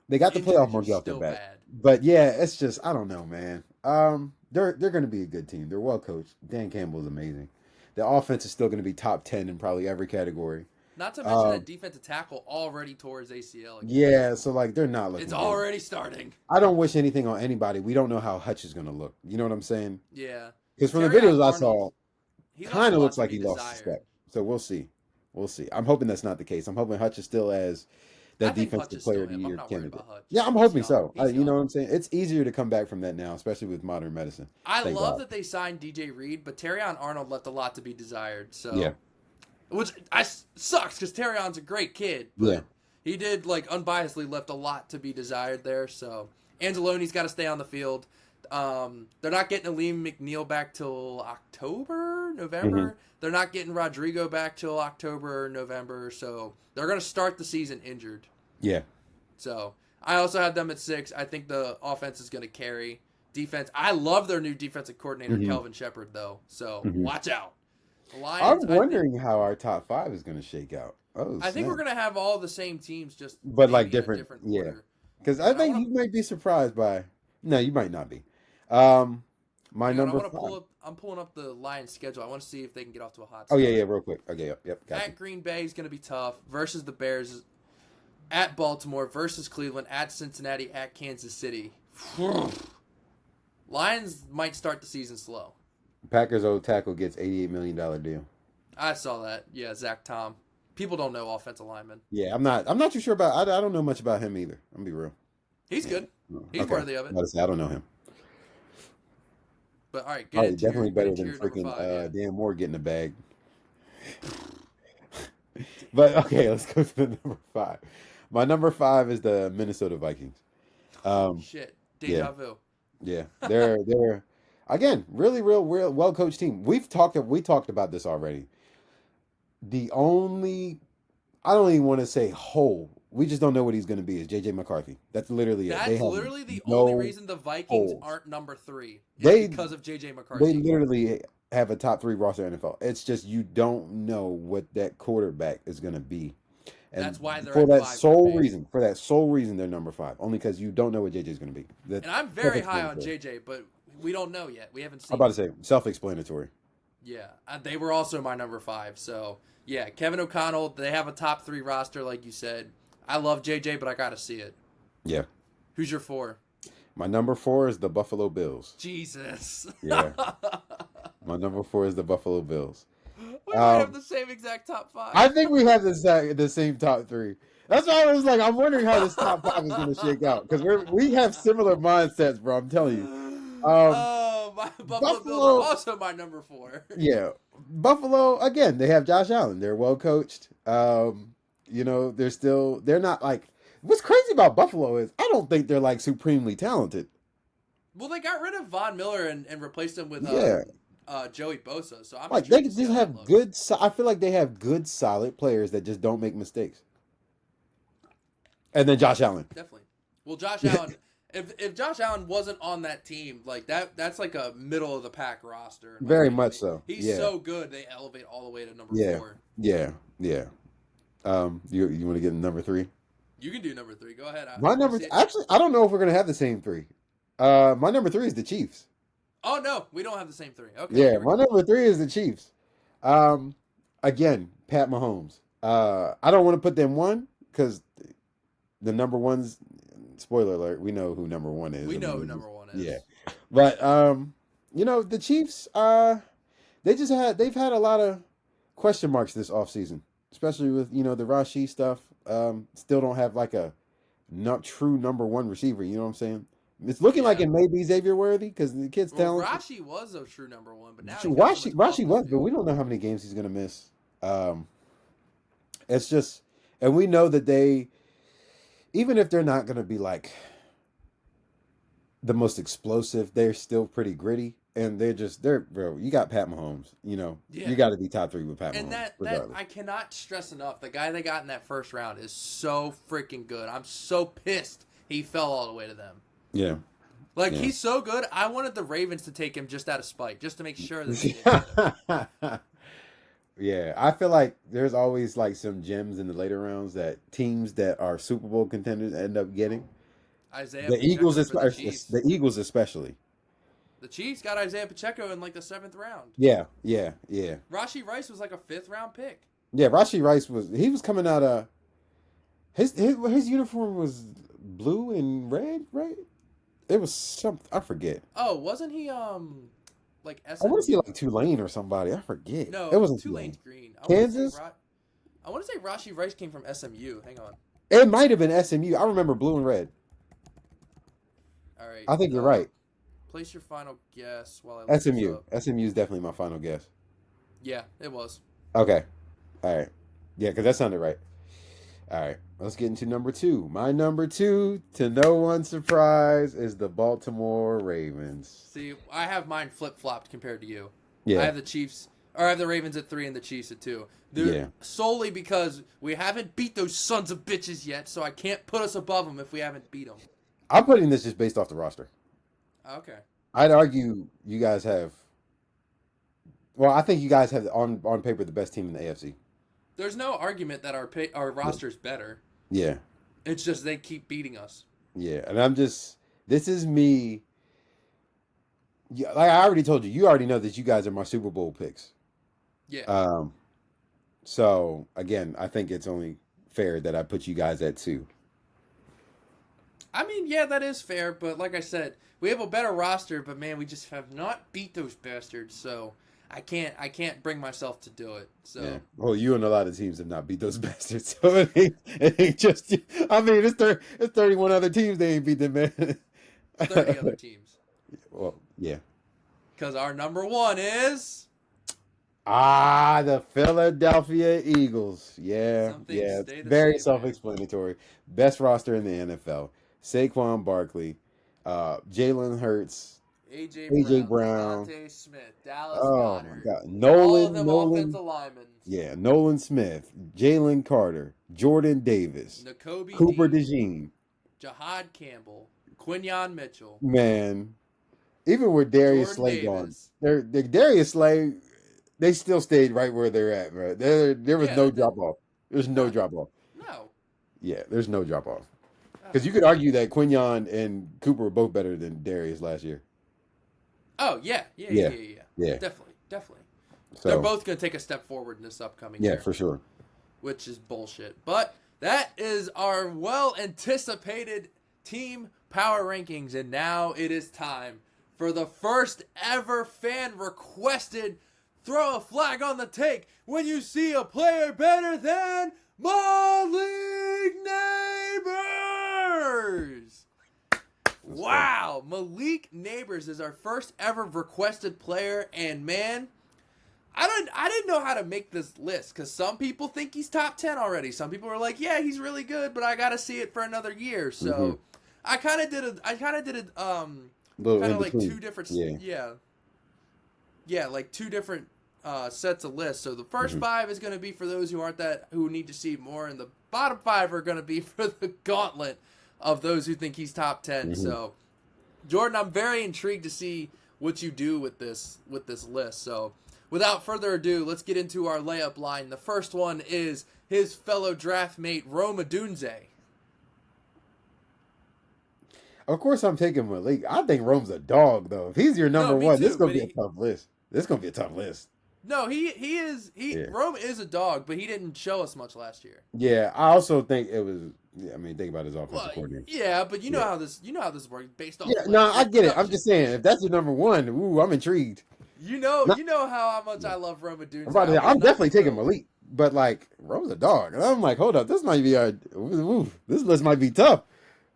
they got the playoff Injuries are monkey off their still back, bad. but yeah, it's just I don't know, man. They're going to be a good team. They're well coached. Dan Campbell's amazing. The offense is still going to be top 10 in probably every category. Not to mention that Um, defensive tackle already tore his ACL again. yeah, so like they're not It's looking good. already starting. I don't wish anything on anybody. We don't know how Hutch is going to look. You know what I'm saying? Yeah. Because from the Terrion videos I Arnold, saw, he left a kind of lot looks to like be he lost his desired. step. So we'll see. We'll see. I'm hoping that's not the case. I'm hoping Hutch is still as I that think Hutch defensive is player still of the him. I'm year not worried candidate. about Hutch. Yeah, I'm He's hoping young. so. He's You know young. what I'm saying? It's easier to come back from that now, especially with modern medicine. I Thank love God. that they signed DJ Reed, but Terrion Arnold left a lot to be desired. Yeah. So, which sucks because Terrion's a great kid, Yeah. but he did like unbiasedly left a lot to be desired there. So Angeloni's got to stay on the field. They're not getting Aleem McNeil back till October, Hmm. November. They're not getting Rodrigo back till October, November. So they're going to start the season injured. Yeah. So I also have them at 6. I think the offense is going to carry. Defense, I love their new defensive coordinator, Hmm. Kelvin Shepard, though. So Hmm. watch out. The I'm Lions, wondering how our top 5 is going to shake out. Oh, I think we're snap. going to have all the same teams, just But like maybe in a different. different Yeah. order. Because I But I think want you to, might be surprised by. No, you might not be. My hang on, I number want to 5. pull up. I'm pulling up the Lions schedule. I want to see if they can get off to a hot Oh, yeah, start. yeah, real quick. Okay, yep, got you. At Green Bay is going to be tough versus the Bears. At Baltimore versus Cleveland. At Cincinnati. At Kansas City. Lions might start the season slow. Packers old tackle gets $88 million deal. I saw that. Yeah, Zach Tom. People don't know offensive linemen. Yeah, I'm not too sure about. I don't know much about him either. I'm gonna be real. He's Yeah. good. He's Okay. worthy of I it. gotta say, I don't know him. But all right, All right, definitely get better into than your number freaking 5. Yeah. Dan Moore getting a bag. But okay, let's go to the number 5. My number 5 is the Minnesota Vikings. Holy Um, shit. yeah, Deja vu. yeah, they're again real well coached team. We talked about this already. The only I don't even want to say hole. We just don't know what he's going to be. Is JJ McCarthy? That's literally it. They That's have literally the only no reason the Vikings holes. aren't number 3 is They because of JJ They McCarthy. literally have a top 3 roster in NFL. It's just you don't know what that quarterback is going to be, That's and why they're for at that 5 sole man. reason, they're number 5. Only because you don't know what JJ is going to be. That's And I'm very high on self-explanatory. JJ, but we don't know yet. We haven't I'm seen about it. to say self-explanatory. Yeah, they were also my number 5. So, yeah, Kevin O'Connell, they have a top 3 roster, like you said. I love JJ, but I got to see it. Yeah. Who's your 4? My number 4 is the Buffalo Bills. Jesus. Yeah. My number 4 is the Buffalo Bills. We might have the same exact top 5. I think we have the same top 3. That's why I was like, I'm wondering how this top 5 is going to shake out because we have similar mindsets, bro. I'm telling you. Oh Buffalo Bills are also my number 4. Yeah, Buffalo again. They have Josh Allen. They're well coached. They're not like. What's crazy about Buffalo is I don't think they're like supremely talented. Well, they got rid of Von Miller and replaced him with Joey Bosa. So I'm like they intrigued to just see how have that looks. good. I feel like they have good, solid players that just don't make mistakes. And then Josh Allen. Definitely. Well, Josh Allen. If Josh Allen wasn't on that team, like that's like a middle of the pack roster. Very much so. He's so good. They elevate all the way to number 4. Yeah. You want to get number 3? You can do number 3. Go ahead. My number actually, I don't know if we're gonna have the same 3. My number 3 is the Chiefs. Oh no, we don't have the same 3. Okay. Yeah, my number 3 is the Chiefs. Again, Pat Mahomes. I don't want to put them 1 because the number 1's. Spoiler alert: we know who number 1 is. We know who number 1 is. Yeah, but the Chiefs. They've had a lot of question marks this offseason, especially with the Rashee stuff. Still don't have like a not true number 1 receiver. You know what I'm saying? It's looking like it may be Xavier Worthy because the kid's talented. Rashee was a true number 1, but now Rashee was, but we don't know how many games he's gonna miss. It's just, and we know that even if they're not going to be like the most explosive, they're still pretty gritty. And bro, you got Pat Mahomes, you got to be top 3 with Pat Mahomes. And that I cannot stress enough. The guy they got in that first round is so freaking good. I'm so pissed he fell all the way to them. Yeah. He's so good. I wanted the Ravens to take him just out of spite, just to make sure that they didn't get him. Yeah, I feel like there's always like some gems in the later rounds that teams that are Super Bowl contenders end up getting. The Eagles especially. The Chiefs got Isaiah Pacheco in like the 7th round. Yeah. Rashee Rice was like a 5th round pick. Yeah, Rashee Rice was coming out of his uniform was blue and red, right? It was something I forget. Oh, wasn't he like SMU? I want to say like Tulane or somebody. I forget. No, it wasn't Tulane's green. Kansas? I want to say Rashee Rice came from SMU. Hang on. It might have been SMU. I remember blue and red. All right. I think you're right. Place your final guess while I look SMU. this up. SMU is definitely my final guess. Yeah, it was. Okay. All right. Yeah, because that sounded right. All right. Let's get into number 2. My number 2, to no one's surprise, is the Baltimore Ravens. See, I have mine flip-flopped compared to you. Yeah. I have the Ravens at 3 and the Chiefs at 2. Solely because we haven't beat those sons of bitches yet, so I can't put us above them if we haven't beat them. I'm putting this just based off the roster. Okay. I'd argue you guys have... Well, I think you guys have, on paper, the best team in the AFC. There's no argument that our roster's better. Yeah. It's just they keep beating us. Yeah, and this is me. Yeah, like I already told you, you already know that you guys are my Super Bowl picks. Yeah. So again, I think it's only fair that I put you guys at 2. I mean, yeah, that is fair, but like I said, we have a better roster, but man, we just have not beat those bastards, so I can't bring myself to do it. So yeah. Well, you and a lot of teams have not beat those bastards. So it ain't just. I mean, it's 31 other teams they ain't beat them, man. 30 other teams. Well, yeah. Because our number 1 is the Philadelphia Eagles. Yeah, very self-explanatory. Best roster in the NFL. Saquon Barkley, Jalen Hurts. AJ Brown, Devontae Smith, Dallas Goedert, my God. Nolan, offensive linemen. Yeah, Nolan Smith, Jalen Carter, Jordan Davis, N'Kobe Cooper Dean, DeJean, Jahad Campbell, Quinyon Mitchell. Man, even with Darius Slay gone, Darius Slay, they still stayed right where they're at, bro. There was no drop off. There's no drop off. No. Yeah, there's no drop off. Because you could argue that Quinyon and Cooper were both better than Darius last year. Oh, yeah. Definitely. So, they're both going to take a step forward in this upcoming year. Yeah, for sure. Which is bullshit. But that is our well-anticipated team power rankings. And now it is time for the first ever fan-requested throw a flag on the take when you see a player better than Malik Nabers. Let's go. Wow, Malik Nabers is our first ever requested player, and man, I didn't know how to make this list because some people think he's top 10 already. Some people are like, yeah, he's really good, but I gotta see it for another year. So I kind of did Little kind in of like between. two different Yeah. like two different sets of lists. So the first five is going to be for those who need to see more, and the bottom five are going to be for the gauntlet of those who think he's top 10. So Jordan, I'm very intrigued to see what you do with this list. So without further ado, let's get into our layup line. The first one is his fellow draft mate Rome Odunze. Of course, I'm taking Malik. I think Rome's a dog, though. If he's your number No, me one, too, this is gonna but be a tough list. This is gonna be a tough list. No, Rome is a dog, but he didn't show us much last year. Yeah, I also think it was. Yeah, I mean, think about his offensive coordinator. Yeah, but you know how this works based off. Yeah, no, I get it. I'm just saying, if that's your number one, ooh, I'm intrigued. You know how much I love Rome Odunze. I'm definitely taking Malik, but like Rome's a dog, and I'm like, hold up, this might be this list might be tough.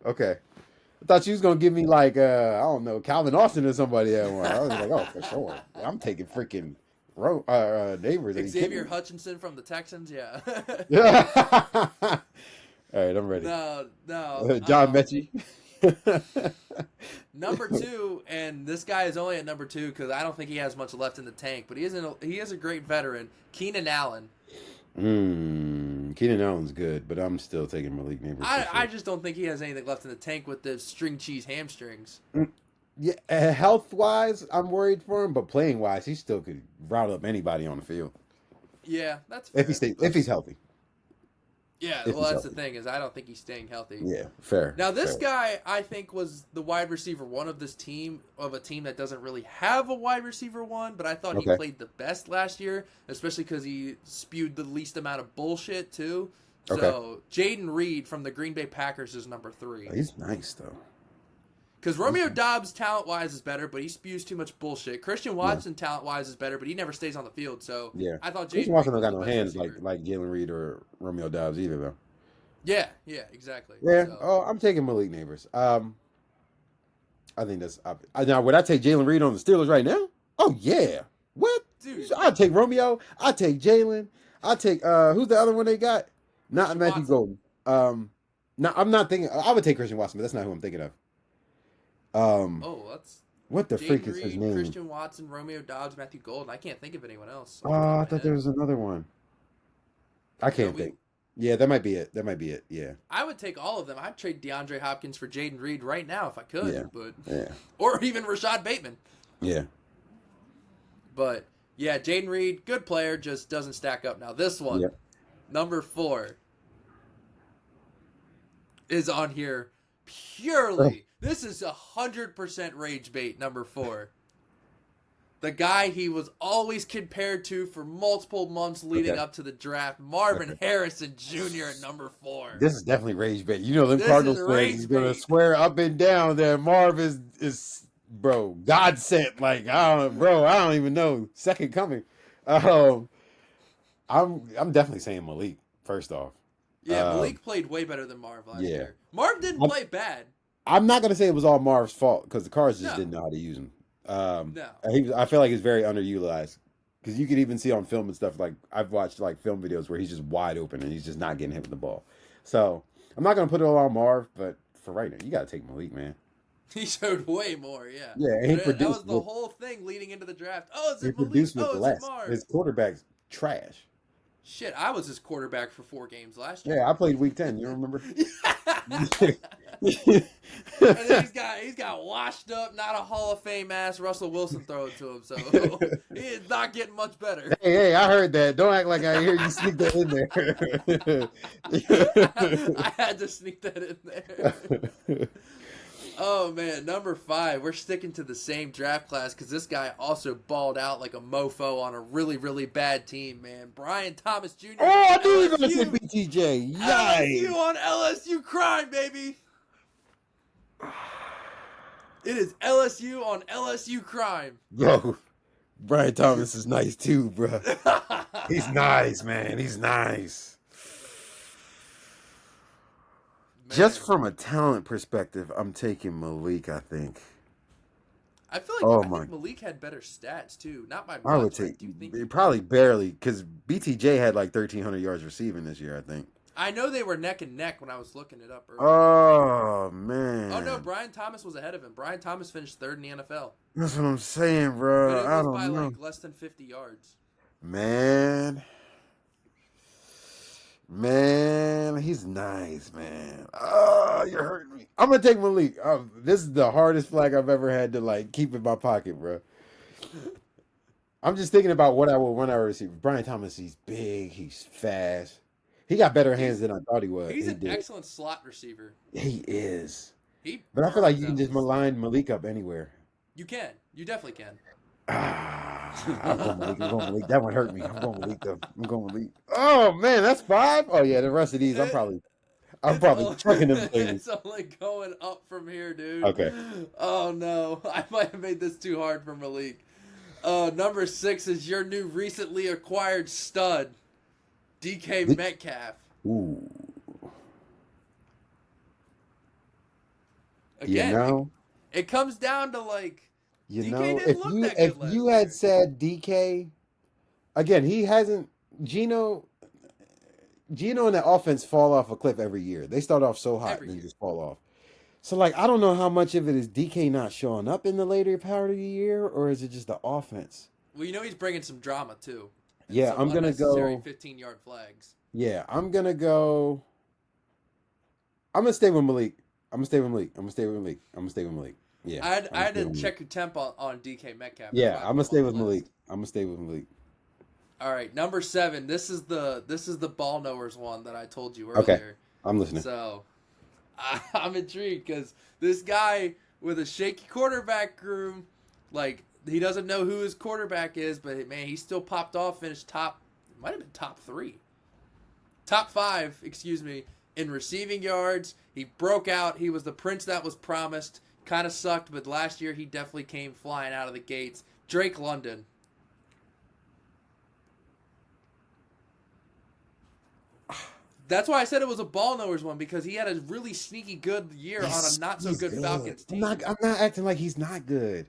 Okay. I thought you was gonna give me like I don't know, Calvin Austin or somebody that one. I was like, oh, for sure. I'm taking freaking Nabers. Xavier Hutchinson from the Texans, yeah. All right, I'm ready. No. John Mechie. Number 2, and this guy is only at number 2 because I don't think he has much left in the tank, but he is a great veteran, Keenan Allen. Keenan Allen's good, but I'm still taking Malik Nabers. I just don't think he has anything left in the tank with the string cheese hamstrings. Yeah, health wise, I'm worried for him, but playing wise, he still could route up anybody on the field. Yeah, that's fair. If he's healthy. Yeah, well, that's the thing is I don't think he's staying healthy. Yeah, fair. Now this guy I think was the wide receiver one of this team, of a team that doesn't really have a wide receiver one, but I thought he played the best last year, especially because he spewed the least amount of bullshit too. So Jaden Reed from the Green Bay Packers is number 3. He's nice though. Because Romeo Doubs talent-wise is better, but he spews too much bullshit. Christian Watson talent-wise is better, but he never stays on the field. So I thought Jaden Watson don't Reed got no hands like Jalen Reed or Romeo Doubs either though. Yeah, exactly. Yeah. So. Oh, I'm taking Malik Nabers. I think that's now. Would I take Jalen Reed on the Steelers right now? Oh yeah. What? Dude, I'd take Romeo. I'd take Jalen. I'd take who's the other one they got? Not Matthew Golden. No, I'm not thinking. I would take Christian Watson, but that's not who I'm thinking of. That's what the Jaden freak is his Reed, name? Christian Watson, Romeo Doubs, Matthew Golden. I can't think of anyone else. Oh, I thought there was another one. I can't think. Yeah, that might be it. Yeah. I would take all of them. I'd trade DeAndre Hopkins for Jaden Reed right now if I could. Yeah. Or even Rashad Bateman. Yeah. But yeah, Jaden Reed, good player, just doesn't stack up. Now this one, number 4, is on here purely. This is 100% rage bait. Number 4. The guy he was always compared to for multiple months leading up to the draft, Marvin Harrison Jr. at number 4. This is definitely rage bait. You know, them Cardinals fans is gonna swear up and down that Marv is bro, God sent. Like I don't even know. Second coming. I'm definitely saying Malik. First off, yeah, Malik played way better than Marv last year. Marv didn't play bad. I'm not gonna say it was all Marv's fault because the Cards just didn't know how to use him. I feel like he's very underutilized because you can even see on film and stuff. Like I've watched like film videos where he's just wide open and he's just not getting hit with the ball. So I'm not gonna put it all on Marv, but for right now, you gotta take Malik, man. He showed way more, yeah. Yeah, he produced. That was the whole thing leading into the draft. Oh, is it Malik? Is it Marv? His quarterback's trash. Shit, I was his quarterback for 4 games last year. Yeah, I played week 10. You remember? And then he's got washed up, not a Hall of Fame ass Russell Wilson throw it to him, so he is not getting much better. Hey, I heard that. Don't act like I hear you sneak that in there. I had to sneak that in there. Oh man, number 5. We're sticking to the same draft class because this guy also balled out like a mofo on a really, really bad team, man. Brian Thomas Jr. Oh, I knew you were going to say BTJ. LSU on LSU crime, baby. It is LSU on LSU crime. Bro, Brian Thomas is nice too, bro. He's nice, man. He's nice. Just Man, from a talent perspective, I'm taking Malik, I think. I feel like Oh I my, think Malik had better stats too. Not by I would much, but I take do think he probably did. barely because BTJ had like 1,300 yards receiving this year, I think. I know they were neck and neck when I was looking it up earlier. Oh Oh no, man, Brian Thomas was ahead of him. Brian Thomas finished third in the NFL, that's what I'm saying, but bro. it I was by don't know, like less than 50 yards. man. Man, he's nice, man. Oh, you're hurting me. I'm gonna take Malik. This is the hardest flag I've ever had to like keep in my pocket, bro. I'm just thinking about what I would when I receive. Brian Thomas, he's big, he's fast. He got better hands He's than I thought he would. he's He an did. excellent slot receiver. He is. He But I feel like burns you can out just the seam. malign Malik up anywhere. You can. You definitely can. I'm going Malik. I'm going Malik. That one hurt me. I'm going Malik though. I'm going Malik. Oh man, that's 5. Oh yeah, the rest of these I'm It's probably only, chucking them things. it's only going up from here, dude. Okay. Oh no, I might have made this too hard for Malik. Number 6 is your new recently acquired stud, DK Metcalf. Ooh. Again, You know, it comes down to like you DK know, didn't look that if good last you year. had said DK again, he hasn't Gino and the offense fall off a cliff every year. They start off so hot Every and then year. just fall off. So like I don't know how much of it is DK not showing up in the later part of the year, or is it just the offense? Well, you know he's bringing some drama too. And Yeah, some I'm gonna unnecessary go. 15-yard flags. Yeah, I'm gonna go. I'm gonna stay with Malik. I'm gonna stay with Malik. I'm gonna stay with Malik. I'm gonna stay with Malik. Yeah, I I'm gonna had stay to with Malik. check your temp on DK Metcalf. Yeah, before I I'm put gonna him stay on with the Malik. list. I'm gonna stay with Malik. All right, number 7. This is the ball knowers one that I told you Okay, earlier. I'm listening. So I'm intrigued because this guy with a shaky quarterback room, like he doesn't know who his quarterback is, but man, he still popped off, finished might have been top 5, excuse me, in receiving yards. He broke out. He was the prince that was promised. Kind of sucked, but last year he definitely came flying out of the gates. Drake London. That's why I said it was a ball knowers one because he had a really sneaky good year on a not so good Falcons team. I'm not acting like he's not good.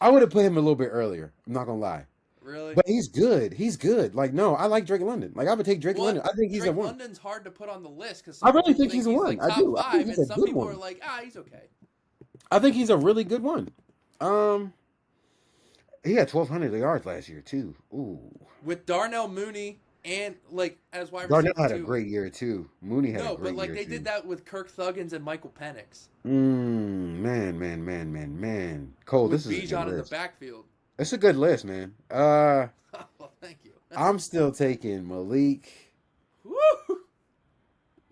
I would have put him a little bit earlier. I'm not gonna lie. Really? But he's good. He's good. Like no, I like Drake London. Like I would take Drake London. I think he's Drake a one. London's hard to put on the list because I some really people think he's a he's one. like I top do. I think 5, he's and a some good people one. are like, he's okay. I think he's a really good one. He had 1,200 yards last year too. Ooh. With Darnell Mooney and like as wide Darnell receiver had a too. great year too. Mooney had a No, great but like year they too. did that with Kirk Thuggins and Michael Penix. Man. Cole, With this is a good Bijan in the list. backfield. It's a good list, man. Well, thank you. I'm still taking Malik. Woo!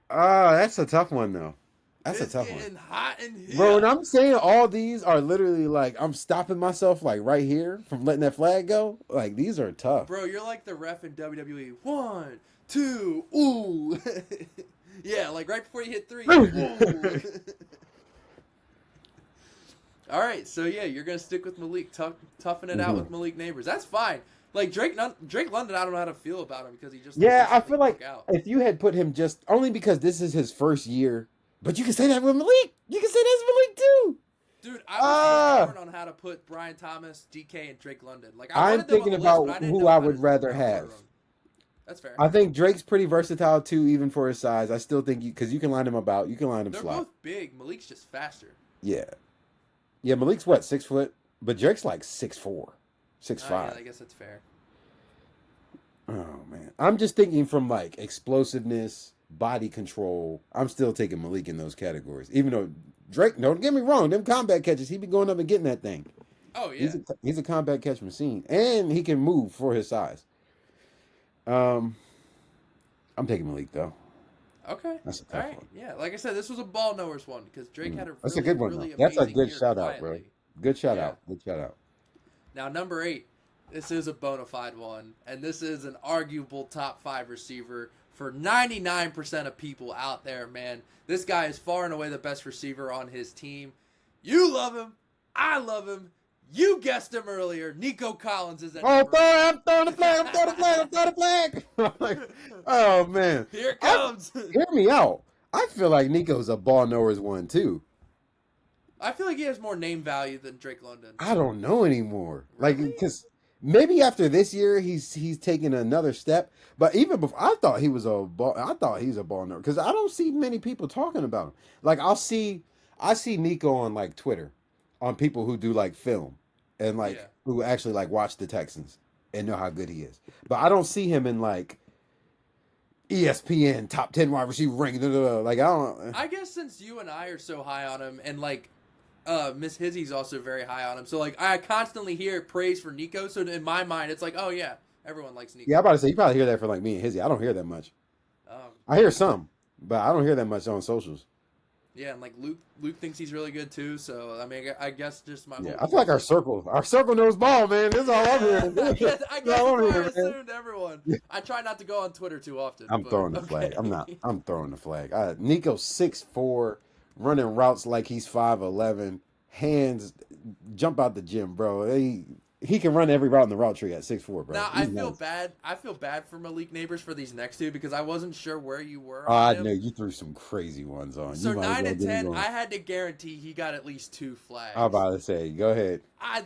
That's a tough one though. That's It's a tough getting one. hot in here. Bro, when I'm saying all these are literally like I'm stopping myself like right here from letting that flag go. Like these are tough. Bro, you're like the ref in WWE. 1, 2, ooh. Yeah, like right before you hit 3. Ooh. All right, so yeah, you're gonna stick with Malik, toughing it out with Malik Nabers. That's fine. Like Drake London, I don't know how to feel about him because he just Yeah, I consistently feel like broke out. if you had put him just only because this is his first year, but you can say that with Malik. You can say that's Malik too. Dude, I was torn on how to put Brian Thomas, DK, and Drake London. Like I I'm wanted them on thinking the list, about but I didn't who know I how would to rather order have. them. That's fair. I think Drake's pretty versatile too, even for his size. I still think because you can line him about, you can line him They're slot. both big. Malik's just faster. Yeah, Malik's what 6 foot, but Drake's like 6'4", 6'5". Yeah, I guess that's fair. Oh man, I'm just thinking from like explosiveness, body control. I'm still taking Malik in those categories, even though Drake. Don't get me wrong, them combat catches, he be going up and getting that thing. Oh yeah. He's a combat catch machine, and he can move for his size. I'm taking Malik though. Okay. That's a tough All right. one. Yeah, like I said, this was a ball knowers one because Drake had a That's really, a good one. really Though. That's a amazing good year shout out, bro. quietly. Good shout Yeah. out. Good shout out. Now, number 8, this is a bona fide one, and this is an arguable top 5 receiver for 99% of people out there, man. This guy is far and away the best receiver on his team. You love him. I love him. You guessed him earlier. Nico Collins is at number 8. I'm throwing the flag. I'm throwing the flag. I'm throwing the flag. Like, oh, man. Here it comes. Hear me out. I feel like Nico's a ball knowers one too. I feel like he has more name value than Drake London. I don't know anymore. Like, Really? because maybe after this year he's taking another step. But even before, I thought he was a ball. I thought he's a ball knower because I don't see many people talking about him. Like I see Nico on like Twitter, on people who do like film and like Yeah. who actually like watch the Texans and know how good he is. But I don't see him in like ESPN top 10 wide receiver ranking. Like I don't. I guess since you and I are so high on him, and like Miss Hizzy's also very high on him, so like I constantly hear praise for Nico. So in my mind, it's like, oh yeah, everyone likes Nico. Yeah, I'm about to say you probably hear that for like me and Hizzy. I don't hear that much. Um, I hear some, but I don't hear that much on socials. yeah, and like Luke thinks he's really good too. So I mean, I guess just my Yeah, whole I feel like our circle knows ball, man. This is all I'm hearing. I guess That's that's all I'm what I hearing, man. assumed everyone. I try not to go on Twitter too often. I'm but, throwing the okay. flag. I'm not. I'm throwing the flag. Nico's 6'4", running routes like he's 5'11", hands jump out the gym, bro. He can run every route in the route tree at 6'4", bro. Now He's I feel nice. bad. I feel bad for Malik Nabers for these next two because I wasn't sure where you were Oh, on I him. know you threw some crazy ones on. So You might as 9 well and get him 10, going. I had to guarantee he got at least 2 flags. I'm about to say, go ahead. I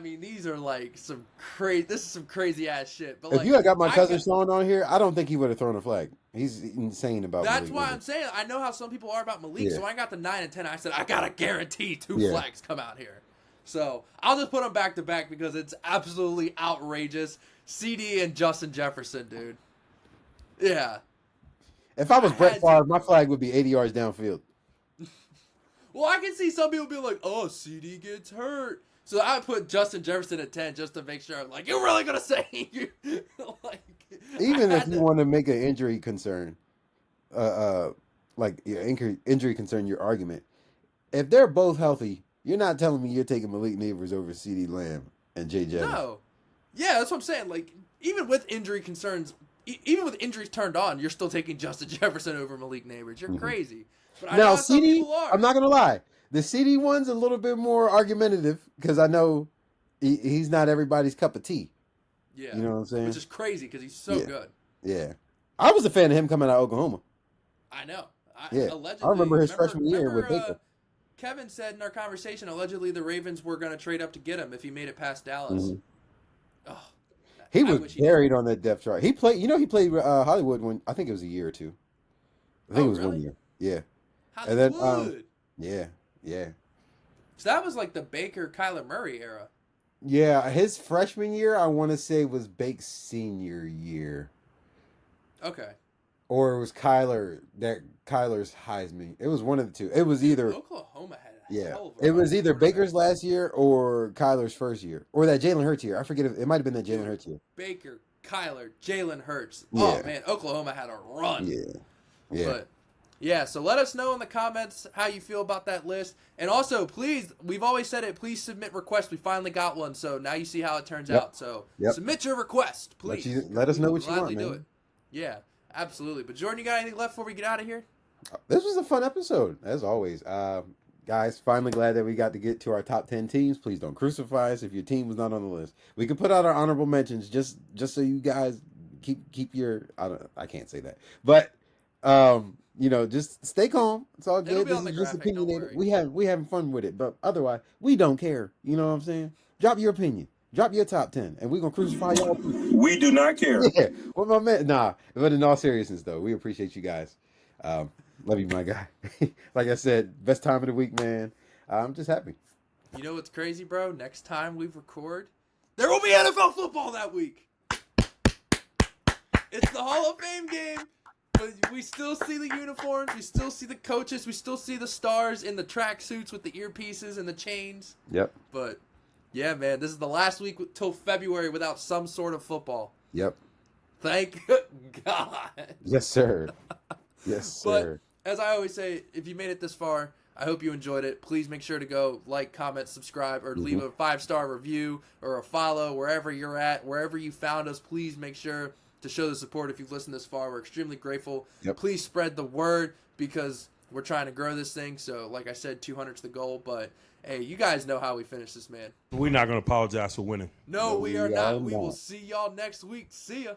mean, these are like some crazy. This is some crazy ass shit. But If like, you had got my I cousin got- Sean on here, I don't think he would have thrown a flag. He's insane about. that's Malik why Nabers. I'm saying I know how some people are about Malik. Yeah. So I got the 9 and 10. I said I gotta guarantee 2 Yeah. flags come out here. So I'll just put them back to back because it's absolutely outrageous. CD and Justin Jefferson, dude. Yeah. If I was I Brett had Favre, to- my flag would be 80 yards downfield. Well, I can see some people be like, "Oh, CD gets hurt," so I put Justin Jefferson at 10 just to make sure. I'm like, "You're really gonna say you?" like, Even I if had you to- want to make an injury concern, like your injury concern, your argument. If they're both healthy, you're not telling me you're taking Malik Nabers over CeeDee Lamb and Jay Jettis. No, yeah, that's what I'm saying. Like, even with injury concerns, even with injuries turned on, you're still taking Justin Jefferson over Malik Nabers. You're crazy. But I know Now how some CD, people are. I'm not gonna lie, the CD one's a little bit more argumentative because I know he's not everybody's cup of tea. Yeah, You know what I'm saying? which is crazy because he's so Yeah. good. Yeah, I was a fan of him coming out of Oklahoma. I know. Yeah. Allegedly, I remember his freshman year with Baker. Kevin said in our conversation, allegedly the Ravens were going to trade up to get him if he made it past Dallas. Mhm. Oh, He I was wish he buried on that depth chart. He played. He played Hollywood when I think it was a year or two. I think Oh, it was really? 1 year. Yeah, Hollywood. and then, yeah. So that was like the Baker Kyler Murray era. Yeah, his freshman year, I want to say, was Bake's senior year, Okay. or it was Kyler's Heisman. It was one of the two. It was either Oklahoma had a hell of a it was run either quarterback. Baker's last year or Kyler's first year, or that Jalen Hurts year. I forget if it might have been that Jalen Hurts year. Baker, Kyler, Jalen Hurts. Yeah. Oh man, Oklahoma had a run. Yeah. But yeah, so let us know in the comments how you feel about that list. And also, please, we've always said it, please submit requests. We finally got one, so now you see how it turns out. So submit your request, please. Let us know We what will you want, gladly do man. it. Yeah, absolutely. But Jordan, you got anything left before we get out of here? This was a fun episode, as always. Guys, finally glad that we got to get to our top 10 teams. Please don't crucify us if your team was not on the list. We can put out our honorable mentions just so you guys keep your I can't say that. But just stay calm. It's all It'll good. be This on the is just graphic, don't opinionated. worry. We having fun with it, but otherwise we don't care. You know what I'm saying? Drop your opinion. Drop your top 10 and we're gonna crucify y'all. We do not care. Yeah. Well, my man, but in all seriousness though, we appreciate you guys. Love you, my guy. Like I said, best time of the week, man. I'm just happy. You know what's crazy, bro? Next time we record, there will be NFL football that week. It's the Hall of Fame game, but we still see the uniforms, we still see the coaches, we still see the stars in the tracksuits with the earpieces and the chains. Yep. But yeah, man, this is the last week till February without some sort of football. Yep. Thank God. Yes, sir. Yes, sir. But as I always say, if you made it this far, I hope you enjoyed it. Please make sure to go like, comment, subscribe, or leave a 5-star review or a follow wherever you're at, wherever you found us. Please make sure to show the support if you've listened this far. We're extremely grateful. Yep. Please spread the word because we're trying to grow this thing. So, like I said, 200's the goal. But, hey, you guys know how we finish this, man. We're not going to apologize for winning. No, we are we not. are We will not. see y'all next week. See ya.